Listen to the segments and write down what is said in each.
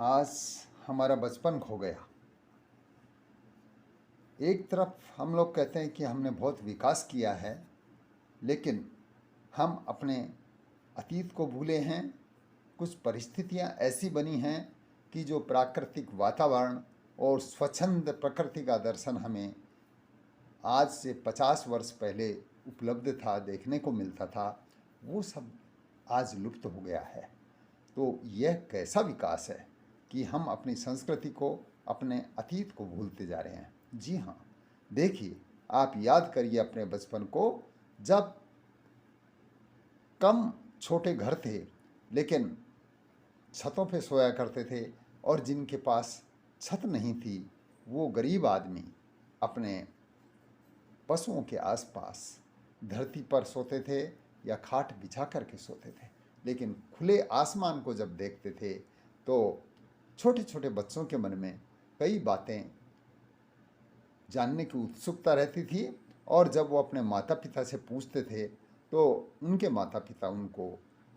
आज हमारा बचपन खो गया। एक तरफ हम लोग कहते हैं कि हमने बहुत विकास किया है, लेकिन हम अपने अतीत को भूले हैं। कुछ परिस्थितियां ऐसी बनी हैं कि जो प्राकृतिक वातावरण और स्वच्छंद प्रकृति का दर्शन हमें आज से 50 वर्ष पहले उपलब्ध था, देखने को मिलता था, वो सब आज लुप्त हो गया है। तो यह कैसा विकास है कि हम अपनी संस्कृति को, अपने अतीत को भूलते जा रहे हैं। जी हाँ, देखिए, आप याद करिए अपने बचपन को, जब कम छोटे घर थे लेकिन छतों पे सोया करते थे, और जिनके पास छत नहीं थी वो गरीब आदमी अपने पशुओं के आसपास धरती पर सोते थे या खाट बिछा करके सोते थे। लेकिन खुले आसमान को जब देखते थे तो छोटे छोटे बच्चों के मन में कई बातें जानने की उत्सुकता रहती थी, और जब वो अपने माता पिता से पूछते थे तो उनके माता पिता उनको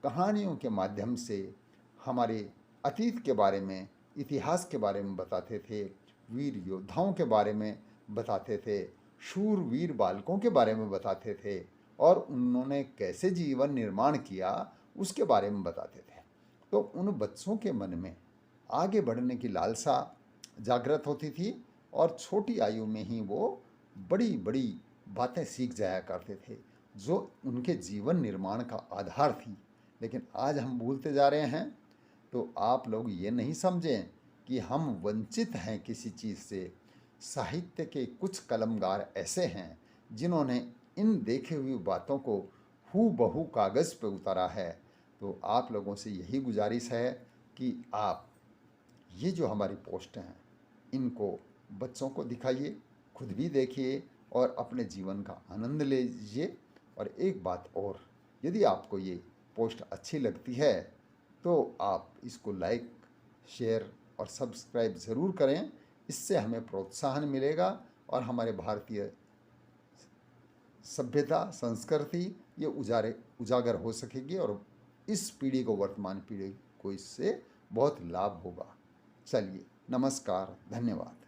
कहानियों के माध्यम से हमारे अतीत के बारे में, इतिहास के बारे में बताते थे, वीर योद्धाओं के बारे में बताते थे, शूरवीर बालकों के बारे में बताते थे, और उन्होंने कैसे जीवन निर्माण किया उसके बारे में बताते थे। तो उन बच्चों के मन में आगे बढ़ने की लालसा जागृत होती थी, और छोटी आयु में ही वो बड़ी बड़ी बातें सीख जाया करते थे जो उनके जीवन निर्माण का आधार थी। लेकिन आज हम भूलते जा रहे हैं। तो आप लोग ये नहीं समझें कि हम वंचित हैं किसी चीज़ से। साहित्य के कुछ कलमगार ऐसे हैं जिन्होंने इन देखी हुई बातों को हूबहू कागज़ पे उतारा है। तो आप लोगों से यही गुजारिश है कि आप ये जो हमारी पोस्ट हैं इनको बच्चों को दिखाइए, खुद भी देखिए और अपने जीवन का आनंद लीजिए। और एक बात और, यदि आपको ये पोस्ट अच्छी लगती है तो आप इसको लाइक, शेयर और सब्सक्राइब ज़रूर करें। इससे हमें प्रोत्साहन मिलेगा और हमारे भारतीय सभ्यता, संस्कृति ये उजागर हो सकेगी, और इस पीढ़ी को, वर्तमान पीढ़ी को इससे बहुत लाभ होगा। चलिए, नमस्कार, धन्यवाद।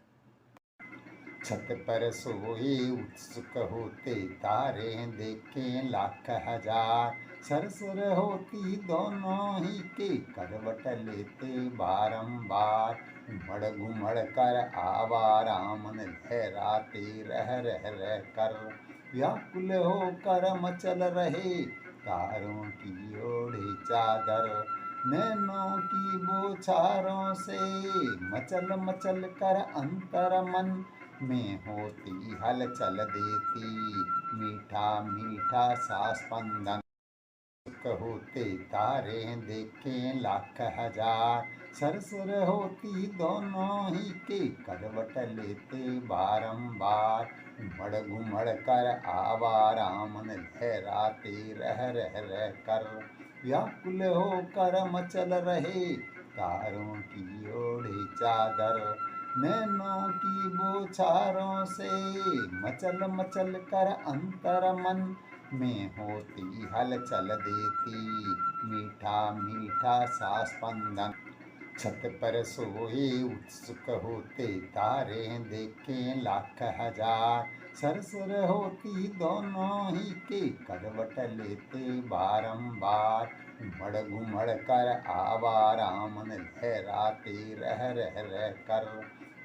छत पर सोए उत्सुक होते तारे देखें लाख हजार, सरसुर होती दोनों ही के करवट लेते बारंबार। उमड़ घुमड़ कर आवारा मन लहराते रह कर, व्याकुल होकर मचल रहे तारों की ओढ़े चादर। नैनों की बौछारों से मचल मचल कर अंतर मन में होती हलचल देती, मीठा मीठा सा स्पंदन। होते तारे देखें लाख हजार, सरसुर होती दोनों ही के करवट लेते बारंबार। उमड़ घुमड़ कर आवारा मन लहराते रह कर, व्याकुल होकर मचल रहे तारों की ओढ़े चादर। नैनों की बौछारों से मचल मचल कर अंतर मन में होती हलचल देती, मीठा मीठा सा स्पंदन। छत पर सोए उत्सुक होते तारे देखें लाख हजार, सरसुर होती दोनों ही के करवट लेते बारंबार। उमड़ घुमड़ कर आवारा मन लहराते रह कर,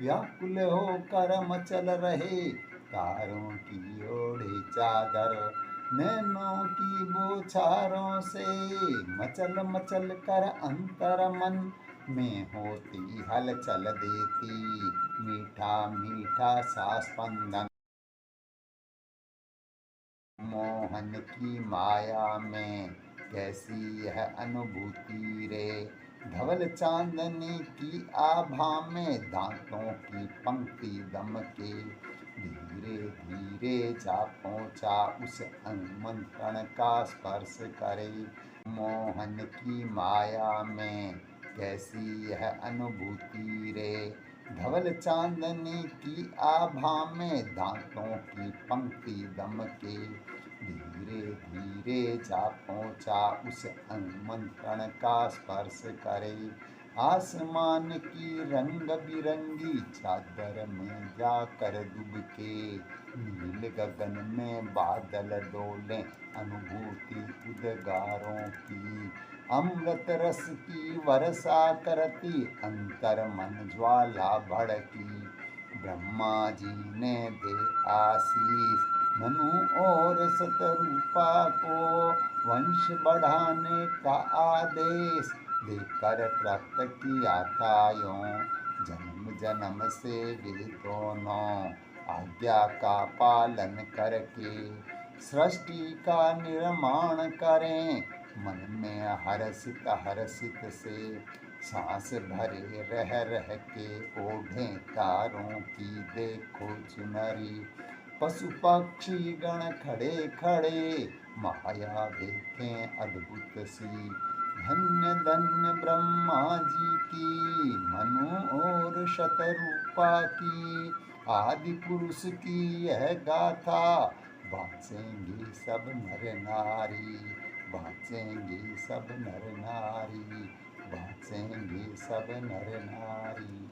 व्याकुल होकर मचल रहे तारों की ओढ़े चादर। नैनों की बौछारों से मचल मचल कर अंतर मन में होती हलचल देती, मीठा मीठा सा स्पंदन। मोहन की माया में कैसी यह अनुभूति रे, धवल चांदनी की आभा में दांतों की पंक्ति दमके। धीरे धीरे जा पहुँचा उस आमंत्रण का स्पर्श करे। मोहन की माया में कैसी यह अनुभूति रे, धवल चांदनी की आभा में दांतों की पंक्ति दमके। धीरे धीरे जा पहुँचा उस आमंत्रण का स्पर्श करे। आसमान की रंग बिरंगी चादर में जाकर डूबके, नील गगन में बादल डोले अनुभूति उद्गारों की, अमृत रस की वर्षा करती अंतर मन ज्वाला भड़की। ब्रह्मा जी ने दे आशीष मनु और शतरूपा को, वंश बढ़ाने का आदेश देकर प्राप्त किया था यों। जन्म जन्म से वे दोनों आज्ञा का पालन करके सृष्टि का निर्माण करें, मन में हर्षित हर्षित से सांस भरे रह के ओढ़े तारों की देखो चुनरी। पशु पक्षी गण खड़े खड़े माया देखें अद्भुत सी, धन्य धन्य ब्रह्मा जी की मनु और शतरूपा की, आदि पुरुष की यह गाथा बाँचेंगे सब नर नारी, बाँचेंगे सब नर नारी, बाँचेंगे सब नर नारी।